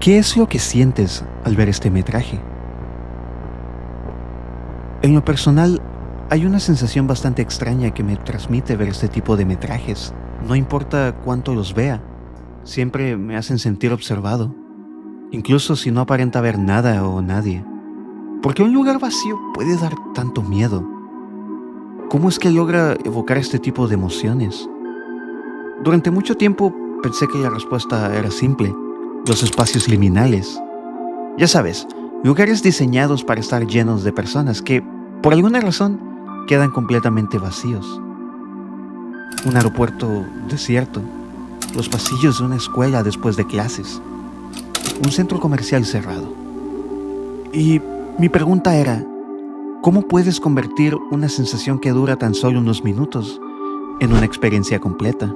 ¿Qué es lo que sientes al ver este metraje? En lo personal, hay una sensación bastante extraña que me transmite ver este tipo de metrajes. No importa cuánto los vea, siempre me hacen sentir observado, incluso si no aparenta haber nada o nadie. ¿Por qué un lugar vacío puede dar tanto miedo? ¿Cómo es que logra evocar este tipo de emociones? Durante mucho tiempo pensé que la respuesta era simple: los espacios liminales. Ya sabes, lugares diseñados para estar llenos de personas que, por alguna razón, quedan completamente vacíos. Un aeropuerto desierto, los pasillos de una escuela después de clases, un centro comercial cerrado. Y mi pregunta era, ¿cómo puedes convertir una sensación que dura tan solo unos minutos en una experiencia completa?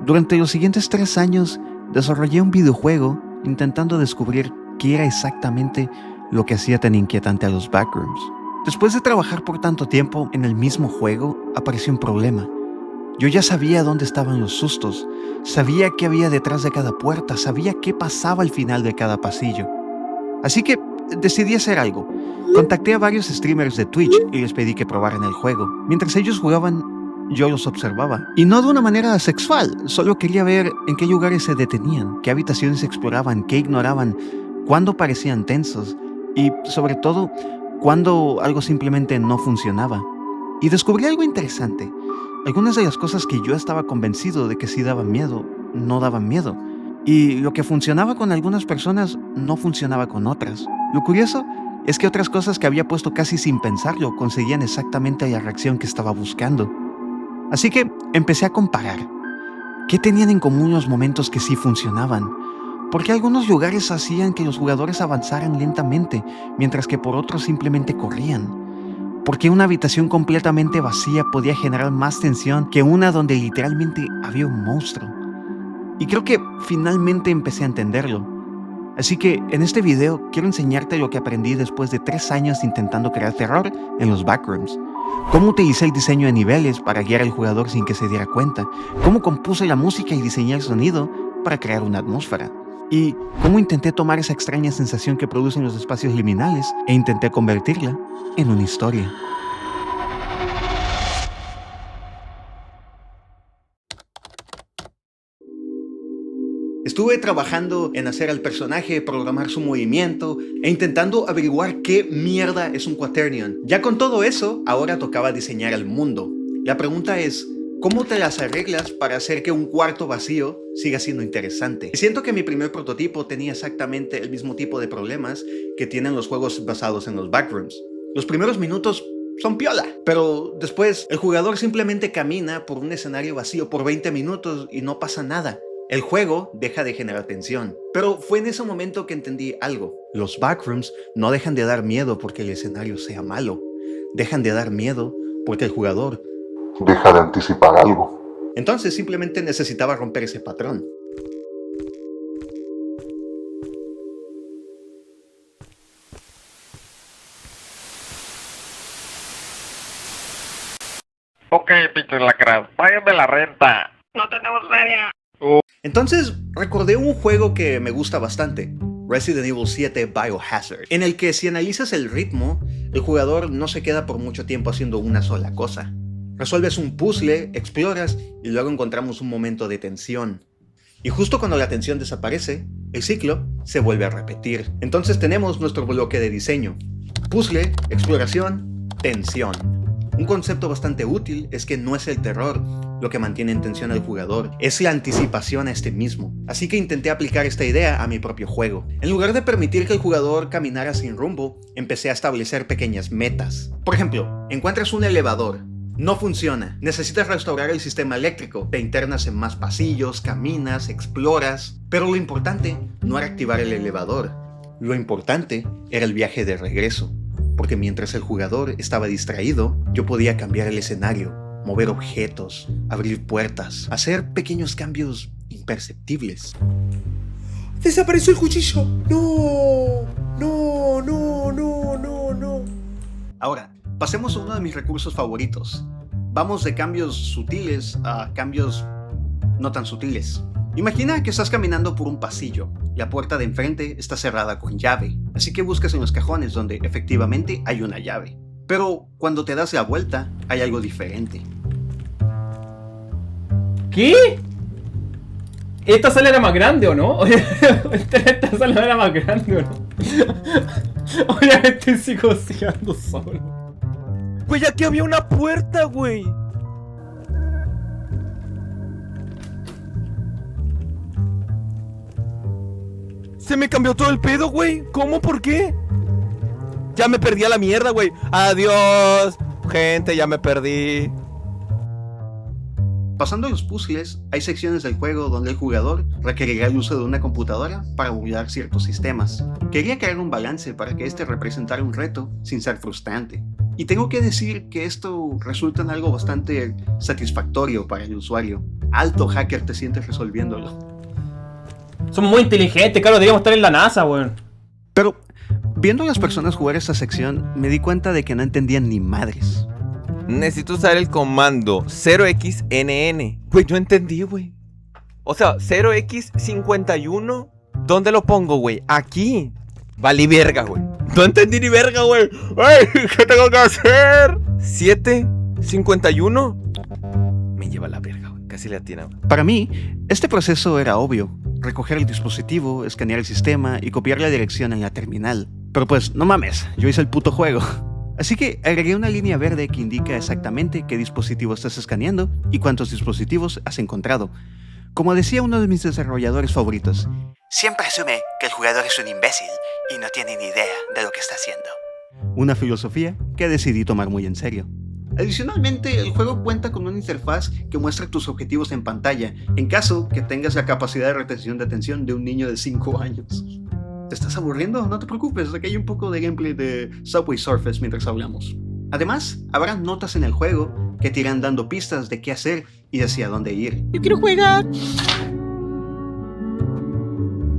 Durante los siguientes 3 años, desarrollé un videojuego intentando descubrir qué era exactamente lo que hacía tan inquietante a los backrooms. Después de trabajar por tanto tiempo en el mismo juego, apareció un problema. Yo ya sabía dónde estaban los sustos, sabía qué había detrás de cada puerta, sabía qué pasaba al final de cada pasillo. Así que decidí hacer algo. Contacté a varios streamers de Twitch y les pedí que probaran el juego. Mientras ellos jugaban, yo los observaba. Y no de una manera sexual, solo quería ver en qué lugares se detenían, qué habitaciones exploraban, qué ignoraban, cuándo parecían tensos y, sobre todo, cuándo algo simplemente no funcionaba. Y descubrí algo interesante. Algunas de las cosas que yo estaba convencido de que sí daban miedo, no daban miedo. Y lo que funcionaba con algunas personas no funcionaba con otras. Lo curioso es que otras cosas que había puesto casi sin pensarlo conseguían exactamente la reacción que estaba buscando. Así que empecé a comparar. ¿Qué tenían en común los momentos que sí funcionaban? ¿Por qué algunos lugares hacían que los jugadores avanzaran lentamente, mientras que por otros simplemente corrían? ¿Por qué una habitación completamente vacía podía generar más tensión que una donde literalmente había un monstruo? Y creo que finalmente empecé a entenderlo. Así que en este video quiero enseñarte lo que aprendí después de 3 años intentando crear terror en los backrooms. Cómo utilicé el diseño de niveles para guiar al jugador sin que se diera cuenta. Cómo compuse la música y diseñé el sonido para crear una atmósfera. Y cómo intenté tomar esa extraña sensación que producen los espacios liminales e intenté convertirla en una historia. Estuve trabajando en hacer al personaje, programar su movimiento e intentando averiguar qué mierda es un Quaternion. Ya con todo eso, ahora tocaba diseñar el mundo. La pregunta es, ¿cómo te las arreglas para hacer que un cuarto vacío siga siendo interesante? Siento que mi primer prototipo tenía exactamente el mismo tipo de problemas que tienen los juegos basados en los backrooms. Los primeros minutos son piola, pero después el jugador simplemente camina por un escenario vacío por 20 minutos y no pasa nada. El juego deja de generar tensión. Pero fue en ese momento que entendí algo. Los backrooms no dejan de dar miedo porque el escenario sea malo. Dejan de dar miedo porque el jugador deja de anticipar algo. Entonces simplemente necesitaba romper ese patrón. Ok, Peter Lacras, págame la renta. No tenemos feria. Entonces recordé un juego que me gusta bastante, Resident Evil 7 Biohazard, en el que si analizas el ritmo, el jugador no se queda por mucho tiempo haciendo una sola cosa. Resuelves un puzzle, exploras y luego encontramos un momento de tensión. Y justo cuando la tensión desaparece, el ciclo se vuelve a repetir. Entonces tenemos nuestro bloque de diseño: puzzle, exploración, tensión. Un concepto bastante útil es que no es el terror lo que mantiene en tensión al jugador, es la anticipación a este mismo. Así que intenté aplicar esta idea a mi propio juego. En lugar de permitir que el jugador caminara sin rumbo, empecé a establecer pequeñas metas. Por ejemplo, encuentras un elevador. No funciona. Necesitas restaurar el sistema eléctrico. Te internas en más pasillos, caminas, exploras. Pero lo importante no era activar el elevador. Lo importante era el viaje de regreso. Porque mientras el jugador estaba distraído, yo podía cambiar el escenario, mover objetos, abrir puertas, hacer pequeños cambios imperceptibles. ¡Desapareció el cuchillo! ¡No! ¡No, no, no, no, no! Ahora, pasemos a uno de mis recursos favoritos. Vamos de cambios sutiles a cambios no tan sutiles. Imagina que estás caminando por un pasillo. La puerta de enfrente está cerrada con llave, así que buscas en los cajones donde efectivamente hay una llave. Pero cuando te das la vuelta, hay algo diferente. ¿Qué? ¿Esta sala era más grande o no? ¿Esta sala era más grande o no? Obviamente sigo quedando solo. Güey, aquí había una puerta, güey. Se me cambió todo el pedo, güey. ¿Cómo? ¿Por qué? Ya me perdí a la mierda, güey. Adiós. Gente, ya me perdí. Pasando los puzzles, hay secciones del juego donde el jugador requerirá el uso de una computadora para burlar ciertos sistemas. Quería crear un balance para que este representara un reto sin ser frustrante. Y tengo que decir que esto resulta en algo bastante satisfactorio para el usuario. Alto hacker te sientes resolviéndolo. Somos muy inteligentes, claro, deberíamos estar en la NASA, weón. Pero, viendo a las personas jugar esta sección, me di cuenta de que no entendían ni madres. Necesito usar el comando 0xnn. Güey, no entendí, güey. O sea, 0x51. ¿Dónde lo pongo, güey? Aquí. Valí verga, güey. No entendí ni verga, güey. ¡Ay! ¿Qué tengo que hacer? 751. Me lleva la verga, güey. Casi le atinaba. Para mí, este proceso era obvio. Recoger el dispositivo, escanear el sistema y copiar la dirección en la terminal. Pero pues, no mames, yo hice el puto juego. Así que agregué una línea verde que indica exactamente qué dispositivo estás escaneando y cuántos dispositivos has encontrado. Como decía uno de mis desarrolladores favoritos, siempre asume que el jugador es un imbécil y no tiene ni idea de lo que está haciendo. Una filosofía que decidí tomar muy en serio. Adicionalmente, el juego cuenta con una interfaz que muestra tus objetivos en pantalla, en caso que tengas la capacidad de retención de atención de un niño de 5 años. ¿Te estás aburriendo? No te preocupes, aquí hay un poco de gameplay de Subway Surfers mientras hablamos. Además, habrá notas en el juego que te irán dando pistas de qué hacer y hacia dónde ir. Yo quiero jugar.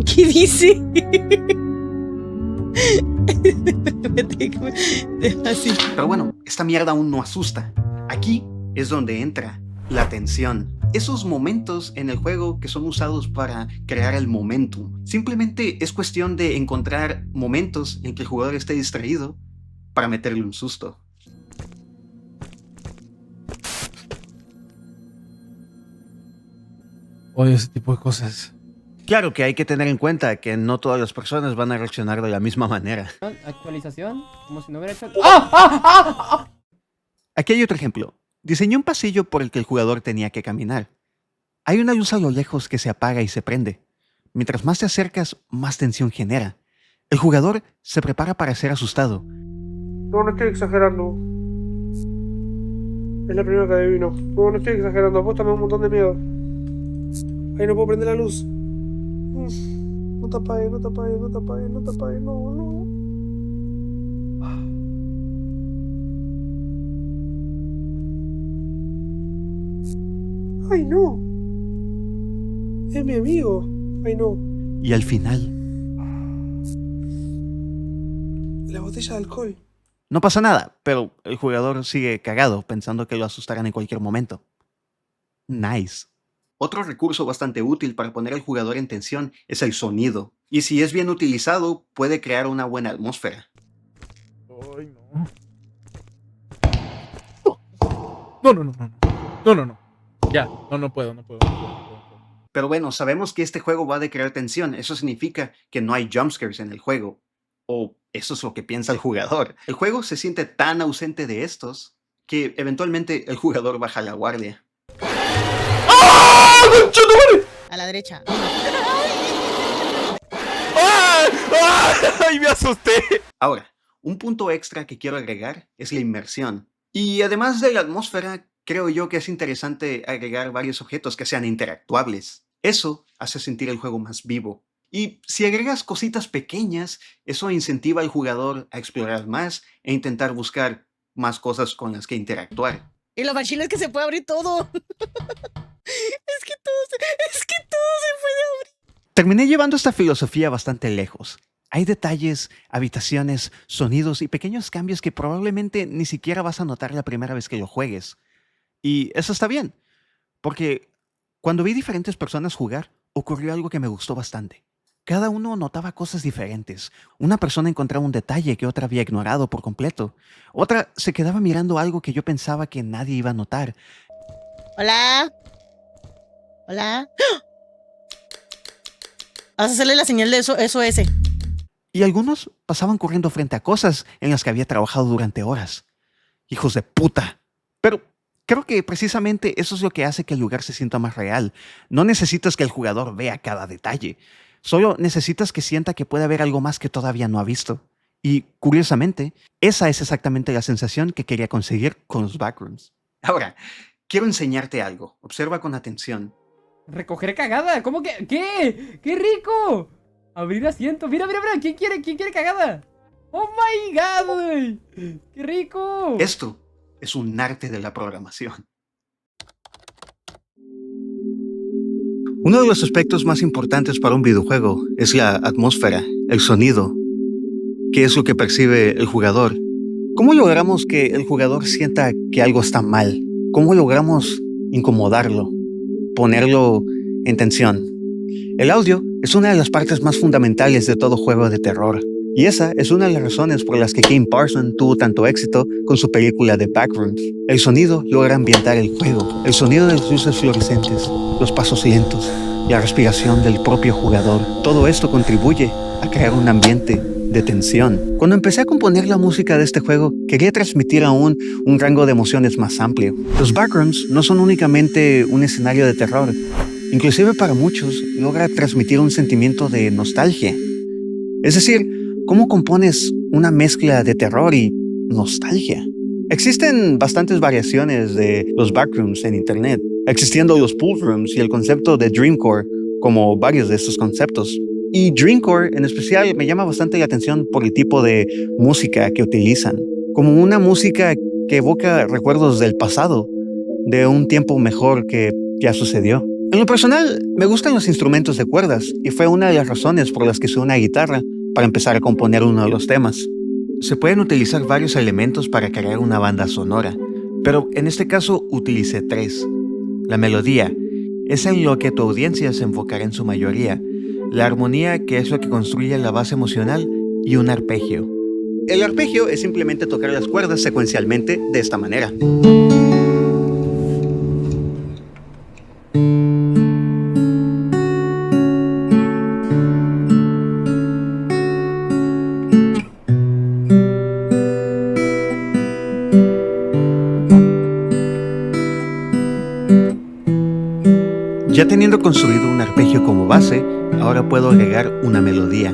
¿Qué dice? Así. Pero bueno, esta mierda aún no asusta. Aquí es donde entra la tensión. Esos momentos en el juego que son usados para crear el momentum. Simplemente es cuestión de encontrar momentos en que el jugador esté distraído para meterle un susto. Odio ese tipo de cosas. Claro que hay que tener en cuenta que no todas las personas van a reaccionar de la misma manera. Actualización, como si no hubiera hecho... Aquí hay otro ejemplo. Diseñé un pasillo por el que el jugador tenía que caminar. Hay una luz a lo lejos que se apaga y se prende. Mientras más te acercas, más tensión genera. El jugador se prepara para ser asustado. No estoy exagerando. Es la primera que adivino. No estoy exagerando. Apóstame un montón de miedo. Ahí no puedo prender la luz. No te apagues, no te apagues, no te apagues, no te apagues, no. Ay, no. Es mi amigo. Ay, no. Y al final, La botella de alcohol. no pasa nada, pero el jugador sigue cagado pensando que lo asustarán en cualquier momento. Nice. Otro recurso bastante útil para poner al jugador en tensión es el sonido. Y si es bien utilizado, puede crear una buena atmósfera. Ay, no. No. Ya, no puedo. Pero bueno, sabemos que este juego va de crear tensión. Eso significa que no hay jumpscares en el juego. O eso es lo que piensa el jugador. El juego se siente tan ausente de estos que eventualmente el jugador baja la guardia. A la derecha. ¡Ay, me asusté! Ahora, un punto extra que quiero agregar es la inmersión. Y además de la atmósfera, creo yo que es interesante agregar varios objetos que sean interactuables. Eso hace sentir el juego más vivo. Y si agregas cositas pequeñas, eso incentiva al jugador a explorar más e intentar buscar más cosas con las que interactuar. Y lo machino es que se puede abrir todo. Es que todo se puede abrir. Terminé llevando esta filosofía bastante lejos. Hay detalles, habitaciones, sonidos y pequeños cambios que probablemente ni siquiera vas a notar la primera vez que lo juegues. Y eso está bien, porque cuando vi diferentes personas jugar, ocurrió algo que me gustó bastante. Cada uno notaba cosas diferentes. Una persona encontraba un detalle que otra había ignorado por completo. Otra se quedaba mirando algo que yo pensaba que nadie iba a notar. Hola. Hola. ¡Ah! Vas a hacerle la señal de SOS. Y algunos pasaban corriendo frente a cosas en las que había trabajado durante horas. Hijos de puta. Pero creo que precisamente eso es lo que hace que el lugar se sienta más real. No necesitas que el jugador vea cada detalle. Solo necesitas que sienta que puede haber algo más que todavía no ha visto. Y, curiosamente, esa es exactamente la sensación que quería conseguir con los backrooms. Ahora, quiero enseñarte algo. Observa con atención. Recoger cagada. ¿Cómo que? ¿Qué? ¡Qué rico! Abrir asiento. Mira. ¿Quién quiere cagada? ¡Oh my god, güey! ¡Qué rico! Esto es un arte de la programación. Uno de los aspectos más importantes para un videojuego es la atmósfera, el sonido. ¿Qué es lo que percibe el jugador? ¿Cómo logramos que el jugador sienta que algo está mal? ¿Cómo logramos incomodarlo? Ponerlo en tensión. El audio es una de las partes más fundamentales de todo juego de terror. Y esa es una de las razones por las que Kim Parsons tuvo tanto éxito con su película The Backrooms. El sonido logra ambientar el juego, el sonido de las luces fluorescentes, los pasos lentos, la respiración del propio jugador. Todo esto contribuye a crear un ambiente de tensión. Cuando empecé a componer la música de este juego, quería transmitir aún un rango de emociones más amplio. Los Backrooms no son únicamente un escenario de terror. Inclusive para muchos, logra transmitir un sentimiento de nostalgia. Es decir, ¿cómo compones una mezcla de terror y nostalgia? Existen bastantes variaciones de los backrooms en internet, existiendo los pool rooms y el concepto de dreamcore como varios de estos conceptos. Y dreamcore en especial me llama bastante la atención por el tipo de música que utilizan, como una música que evoca recuerdos del pasado, de un tiempo mejor que ya sucedió. En lo personal, me gustan los instrumentos de cuerdas y fue una de las razones por las que usé una guitarra para empezar a componer uno de los temas. Se pueden utilizar varios elementos para crear una banda sonora, pero en este caso utilicé 3. La melodía es en lo que tu audiencia se enfocará en su mayoría, la armonía, que es lo que construye la base emocional, y un arpegio. El arpegio es simplemente tocar las cuerdas secuencialmente de esta manera. Ya teniendo construido un arpegio como base, ahora puedo agregar una melodía.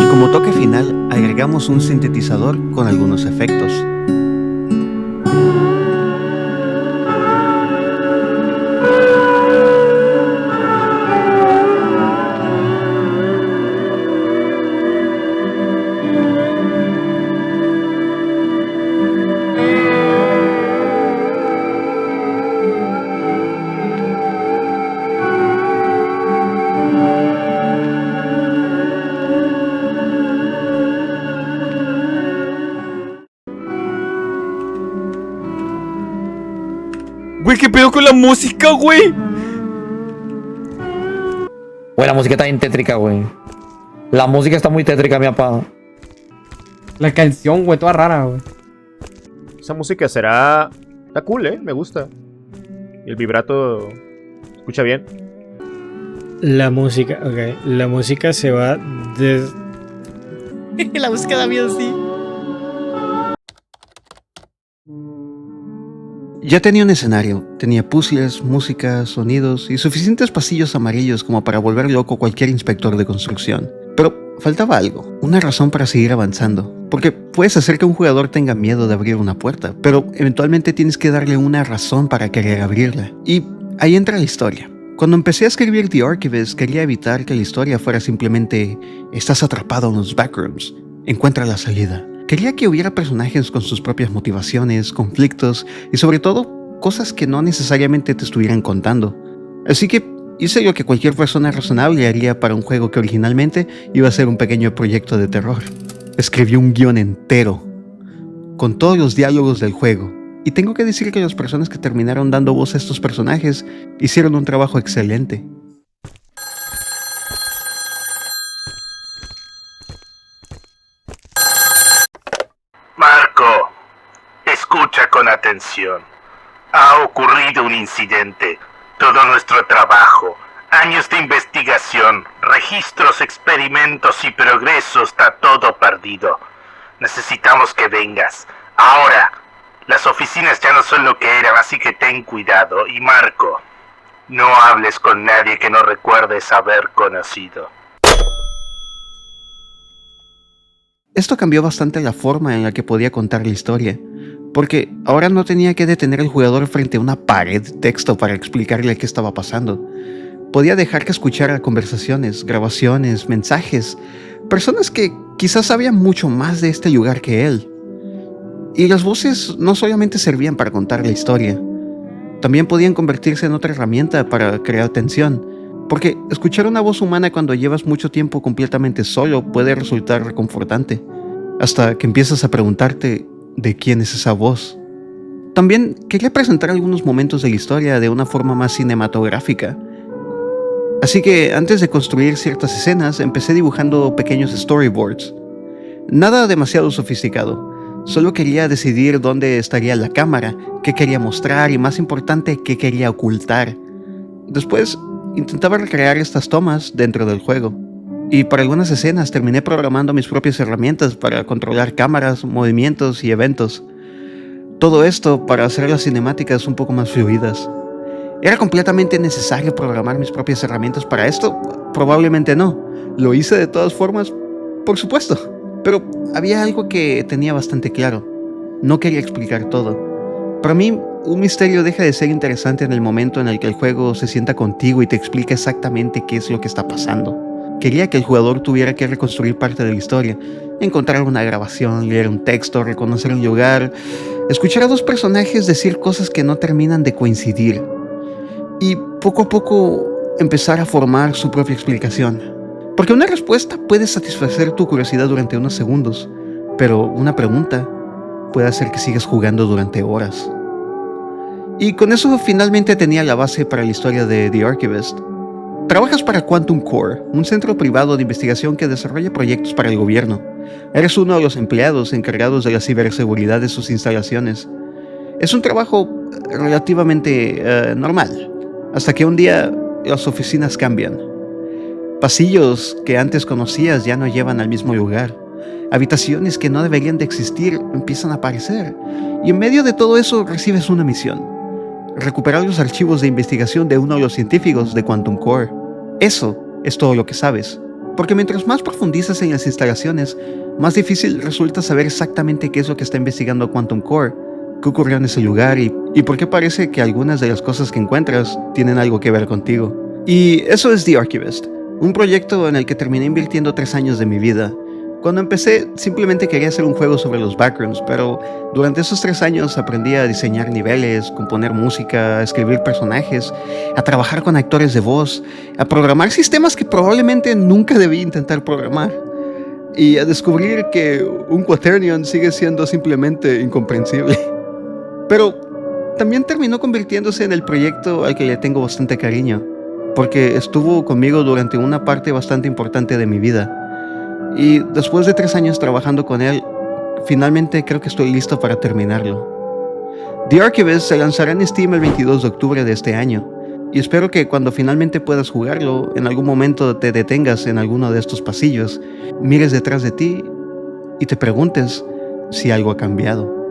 Como toque final, agregamos un sintetizador con algunos efectos. Güey, ¿qué pedo con la música, güey? Güey, la música está bien tétrica, güey. La música está muy tétrica, mi papá. La canción, güey, toda rara, güey. Esa música será... Está cool, me gusta. Y el vibrato... ¿Se escucha bien? La música, ok. La música se va de... La música da miedo, sí. Ya tenía un escenario, tenía puzzles, música, sonidos y suficientes pasillos amarillos como para volver loco cualquier inspector de construcción. Pero faltaba algo, una razón para seguir avanzando. Porque puedes hacer que un jugador tenga miedo de abrir una puerta, pero eventualmente tienes que darle una razón para querer abrirla. Y ahí entra la historia. Cuando empecé a escribir The Archivist, quería evitar que la historia fuera simplemente estás atrapado en los backrooms. Encuentra la salida. Quería que hubiera personajes con sus propias motivaciones, conflictos y sobre todo cosas que no necesariamente te estuvieran contando. Así que hice lo que cualquier persona razonable haría para un juego que originalmente iba a ser un pequeño proyecto de terror. Escribí un guión entero, con todos los diálogos del juego. Y tengo que decir que las personas que terminaron dando voz a estos personajes hicieron un trabajo excelente. Marco, escucha con atención. Ha ocurrido un incidente. Todo nuestro trabajo, años de investigación, registros, experimentos y progreso está todo perdido. Necesitamos que vengas. Ahora, las oficinas ya no son lo que eran, así que ten cuidado. Y Marco, no hables con nadie que no recuerdes haber conocido. Esto cambió bastante la forma en la que podía contar la historia, porque ahora no tenía que detener al jugador frente a una pared de texto para explicarle qué estaba pasando. Podía dejar que escuchara conversaciones, grabaciones, mensajes, personas que quizás sabían mucho más de este lugar que él. Y las voces no solamente servían para contar la historia, también podían convertirse en otra herramienta para crear tensión, porque escuchar una voz humana cuando llevas mucho tiempo completamente solo puede resultar reconfortante, hasta que empiezas a preguntarte de quién es esa voz. También quería presentar algunos momentos de la historia de una forma más cinematográfica. Así que antes de construir ciertas escenas, empecé dibujando pequeños storyboards. Nada demasiado sofisticado, solo quería decidir dónde estaría la cámara, qué quería mostrar y, más importante, qué quería ocultar. Después, intentaba recrear estas tomas dentro del juego. Y para algunas escenas terminé programando mis propias herramientas para controlar cámaras, movimientos y eventos. Todo esto para hacer las cinemáticas un poco más fluidas. ¿Era completamente necesario programar mis propias herramientas para esto? Probablemente no. ¿Lo hice de todas formas? Por supuesto. Pero había algo que tenía bastante claro. No quería explicar todo. Para mí, un misterio deja de ser interesante en el momento en el que el juego se sienta contigo y te explica exactamente qué es lo que está pasando. Quería que el jugador tuviera que reconstruir parte de la historia, encontrar una grabación, leer un texto, reconocer un lugar, escuchar a dos personajes decir cosas que no terminan de coincidir, y poco a poco empezar a formar su propia explicación. Porque una respuesta puede satisfacer tu curiosidad durante unos segundos, pero una pregunta puede hacer que sigas jugando durante horas. Y con eso finalmente tenía la base para la historia de The Archivist. Trabajas para Quantum Core, un centro privado de investigación que desarrolla proyectos para el gobierno. Eres uno de los empleados encargados de la ciberseguridad de sus instalaciones. Es un trabajo relativamente normal, hasta que un día las oficinas cambian. Pasillos que antes conocías ya no llevan al mismo lugar. Habitaciones que no deberían de existir empiezan a aparecer. Y en medio de todo eso recibes una misión: recuperar los archivos de investigación de uno de los científicos de Quantum Core. Eso es todo lo que sabes, porque mientras más profundizas en las instalaciones, más difícil resulta saber exactamente qué es lo que está investigando Quantum Core, qué ocurrió en ese lugar y por qué parece que algunas de las cosas que encuentras tienen algo que ver contigo. Y eso es The Archivist, un proyecto en el que terminé invirtiendo 3 años de mi vida. Cuando empecé, simplemente quería hacer un juego sobre los backrooms, pero durante esos 3 años aprendí a diseñar niveles, componer música, a escribir personajes, a trabajar con actores de voz, a programar sistemas que probablemente nunca debí intentar programar, y a descubrir que un Quaternion sigue siendo simplemente incomprensible. Pero también terminó convirtiéndose en el proyecto al que le tengo bastante cariño, porque estuvo conmigo durante una parte bastante importante de mi vida. Y después de 3 años trabajando con él, finalmente creo que estoy listo para terminarlo. The Archivist se lanzará en Steam el 22 de octubre de este año, y espero que cuando finalmente puedas jugarlo, en algún momento te detengas en alguno de estos pasillos, mires detrás de ti y te preguntes si algo ha cambiado.